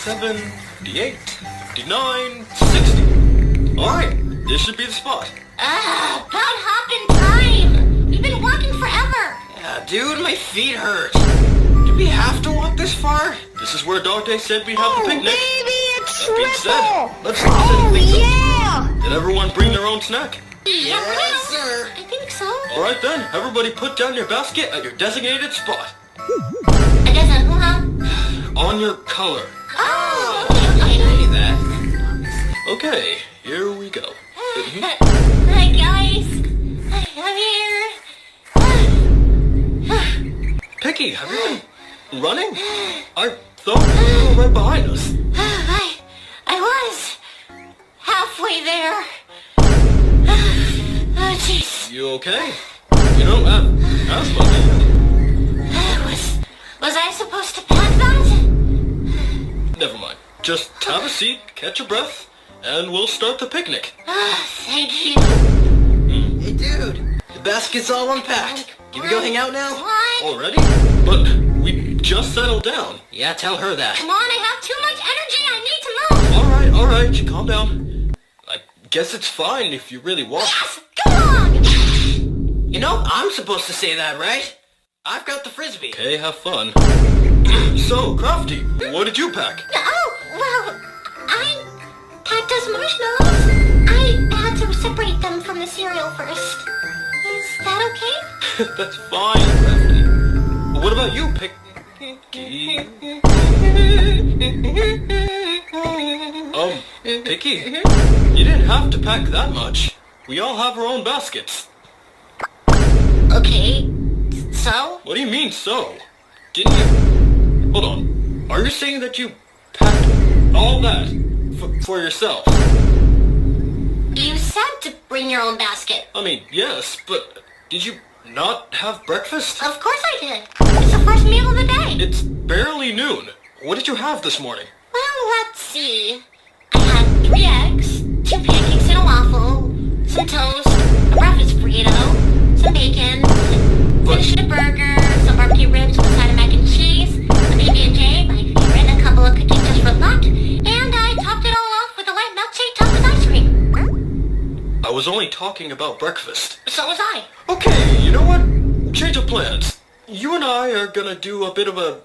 78, 59, 60. Alright, this should be the spot. About hopping time! We've been walking forever! Yeah, dude, my feet hurt. Do we have to walk this far? This is where Dante said we'd have the picnic. Baby, it's That being said, triple! let's start setting things up. Yeah! Did everyone bring their own snack? Yes, sir. I think so. Alright then, everybody put down your basket at your designated spot. I guess On your color. Oh! I knew that. Okay, here we go. Hi guys! I'm here. Picky, have you been running? I thought you were right behind us. I was halfway there. Oh jeez. You okay? You don't have asthma, do Was I supposed to pack that? you? Never mind. Just have a seat, catch your breath, and we'll start the picnic. Thank you. Hey, dude, the basket's all unpacked. Can we go hang out now? What? Already? But we just settled down. Yeah, tell her that. Come on, I have too much energy. I need to move. Alright, calm down. I guess it's fine if you really want. Yes, go on. You know, I'm supposed to say that, right? I've got the frisbee. Okay, have fun. So, Crafty, what did you pack? Oh, well, I packed us marshmallows. I had to separate them from the cereal first. Is that okay? That's fine, Crafty. What about you, Picky? Picky, you didn't have to pack that much. We all have our own baskets. Okay, so? What do you mean, so? Didn't you... Hold on. Are you saying that you packed all that for yourself? You said to bring your own basket. I mean, yes, but did you not have breakfast? Of course I did. It's the first meal of the day. It's barely noon. What did you have this morning? Well, let's see. I had 3 eggs, 2 pancakes and a waffle, some toast, a breakfast burrito, some bacon, finished a burger, some barbecue ribs with a side of mac and cheese, a PB&J, my favorite, a couple of cookies just for luck, and I topped it all off with a light milkshake topped with ice cream. I was only talking about breakfast. So was I. Okay, you know what? Change of plans. You and I are gonna do a bit of a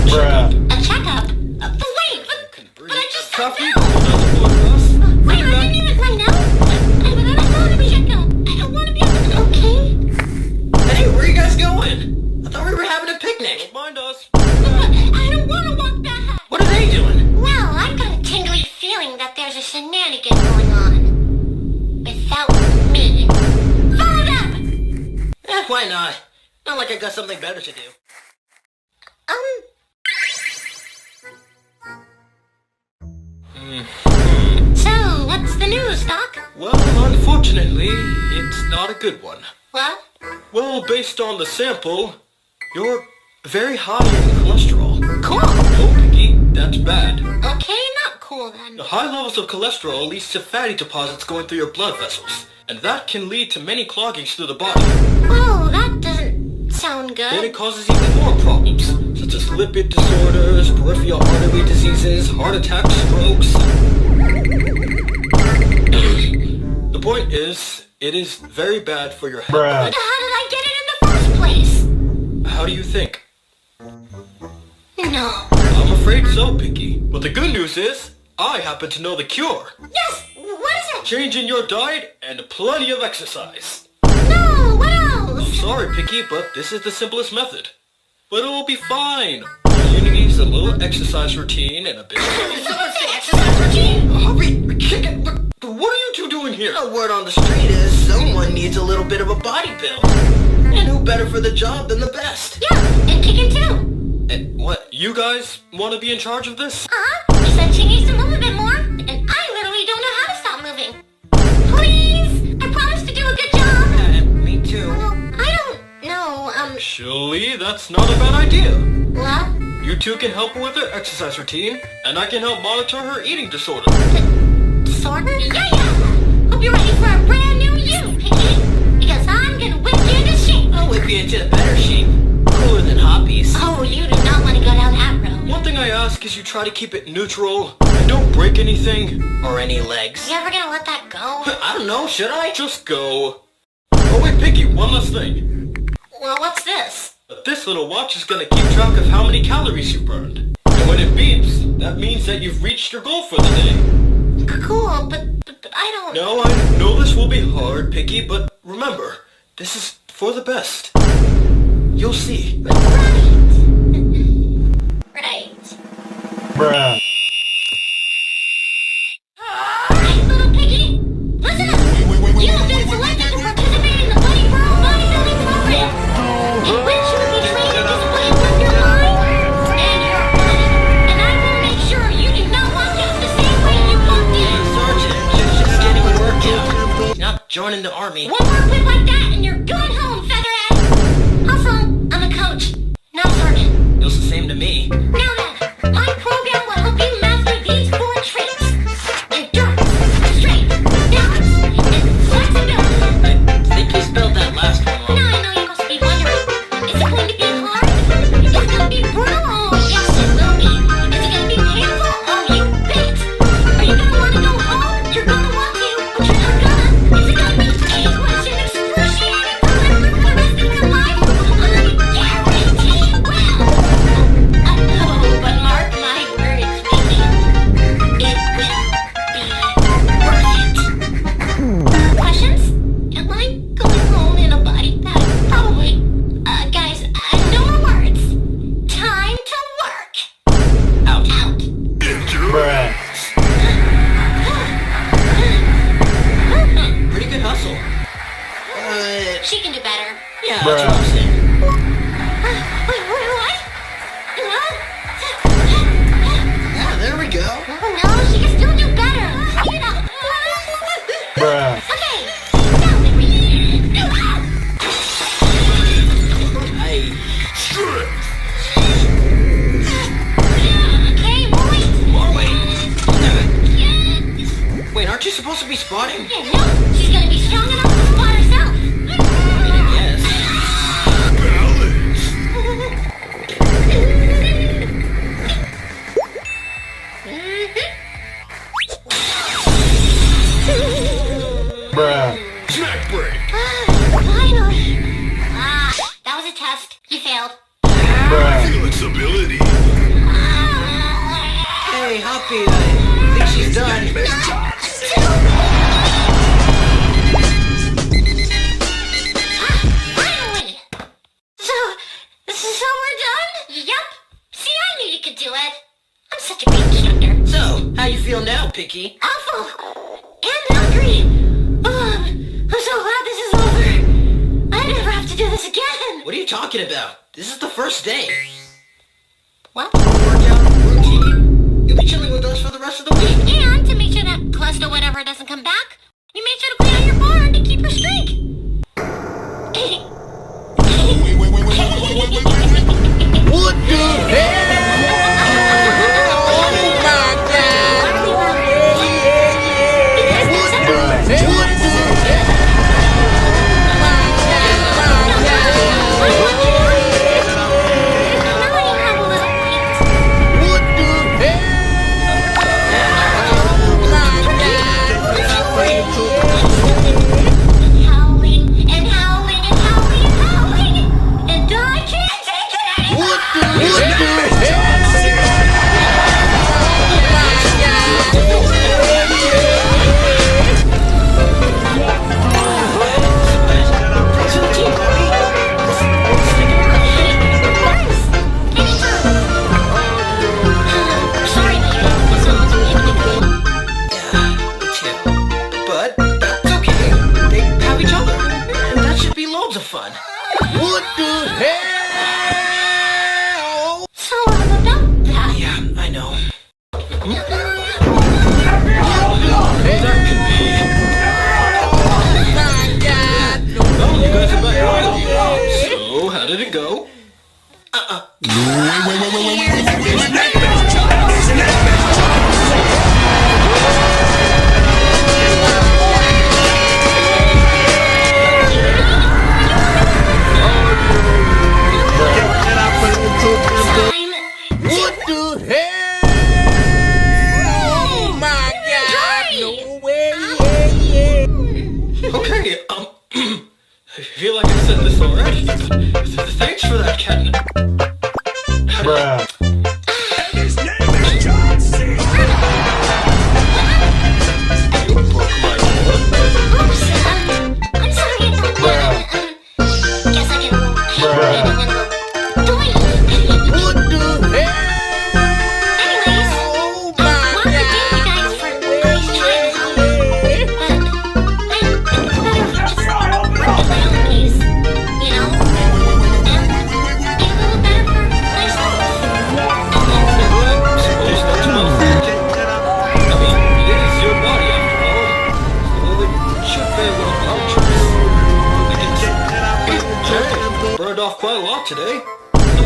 checkup. A checkup? But wait, but I just sat Coffee? down. Wait, I didn't mean it right now. I want to be checkup. I want to be okay. Hey, where are you guys going? I thought we were having a picnic. Don't mind us. I don't want to walk back. What are they doing? Well, I've got a tingly feeling that there's a shenanigan going on. Without me. Follow them! Why not? Not like I got something better to do. So, what's the news, Doc? Well, unfortunately, it's not a good one. What? Well, based on the sample, you're very high in cholesterol. Cool. No, Picky, that's bad. Okay, not cool then. The high levels of cholesterol leads to fatty deposits going through your blood vessels, and that can lead to many cloggings through the body. Oh, that doesn't sound Then good. it causes even more problems, such as lipid disorders, peripheral artery diseases, heart attacks, strokes. The point is, it is very bad for your health. But how did I get it in the first place? How do you think? No. I'm afraid so, Picky. But the good news is, I happen to know the cure. Yes! What is it? Changing your diet and plenty of exercise. No! What I'm else? sorry, Picky, but this is the simplest method. But it'll be fine. All you need is a little exercise routine and a bit of... Someone say exercise routine! Hurry, chicken. What are you two doing here? The word on the street is someone needs a little bit of a body build. And who better for the job than the best? Yeah, and kicking too. And what, you guys want to be in charge of this? She said she needs to move a bit more, and I literally don't know how to stop moving. Please! I promise to do a good job! Me too. Well, I don't know, Actually, that's not a bad idea. what? You two can help her with her exercise routine, and I can help monitor her eating disorder. Disorder? Yeah! Hope you're ready for a brand new you, Picky! Because I'm gonna whip you into shape! I'll whip you into better shape. Cooler than hobbies. Oh, you do not want to go down that road. One thing I ask as you try to keep it neutral and don't break anything. Or any legs. You ever gonna let that go? I don't know, should I? Just go. Oh wait, Piggy, one last thing. Well, what's this? This little watch is gonna keep track of how many calories you burned. And when it beeps, that means that you've reached your goal for the day. Cool, but I don't... Now I know this will be hard, Piggy, but remember, this is for the best. You'll see. Right. Bruh. Little piggy, listen up! You have been selected to participate in the Buddy World Bodybuilding Program, in which you will be trained to display both your mind and your body. And I will make sure you do not walk out the same way you walked in. Sergeant, just getting a workout. Not joining the army. One more whip like that and you're going home, Featherhead! Also, I'm a coach, not a sergeant. Feels the same to me. Now then, my program will help you master these 4 traits. Endurance, strength, balance, and flexibility. I think you spelled that last one wrong. Now I know you must be wondering, is it going to be hard? Is it going to be brutal? Oh, yes it will be. Is it going to be painful? Oh, you bet. Are you going to want to go home? You're going to want to, but you're not gonna. Is it going to be anguish and excruciating for the rest of your life? I guarantee it will. Oh, but mark my words, baby. It will be worth it. Questions? Am I going home in a body bag? Probably. Guys, no more words. Time to work. Out. Out. Bruh. Pretty good hustle. She can do better. Yeah, that's what I'm saying. Wait, what? Huh? Yeah, there we go. Oh no, she can still do better. You know. Bruh. Okay. Now then we... Okay, more weight. More weight. Wait, aren't you supposed to be spotting? No, she's gonna be strong enough to spot herself. Yes. Bruh. Snack break. Finally. That was a test. You failed. Bruh. Flexibility. Hey, Hoppy, I think she's done. Finally. So we're done? Yep. See, I knew you could do it. I'm such a great instructor. So, how you feel now, Picky? Awful. And hungry. I'm so glad this is over. I never have to do this again. What are you talking about? This is the first day. What? Workout routine. You'll be chilling with us for the rest of the week. And to make sure that cluster whatever doesn't come back, you made sure to clean out your barn to keep your streak. What the hell? Oh my God. fun. What the hell? So about that. Yeah, I know. Well, you guys are back early. So, how did it go? Time What the hell?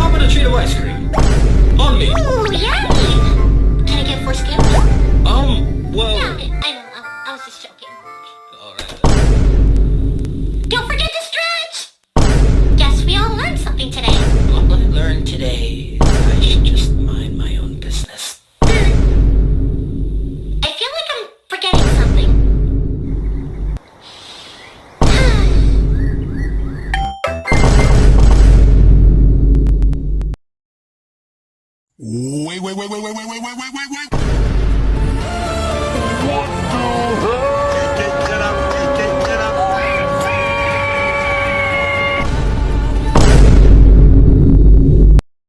how about a treat of ice cream? On me. Ooh, yummy! Can I get 4 scoops? Well... Yeah, okay. I know. I was just joking. Alright. Don't forget to stretch! Guess we all learned something today. All I learned today is I should just mind my own business. I feel like I'm forgetting something. Wait. What the hell?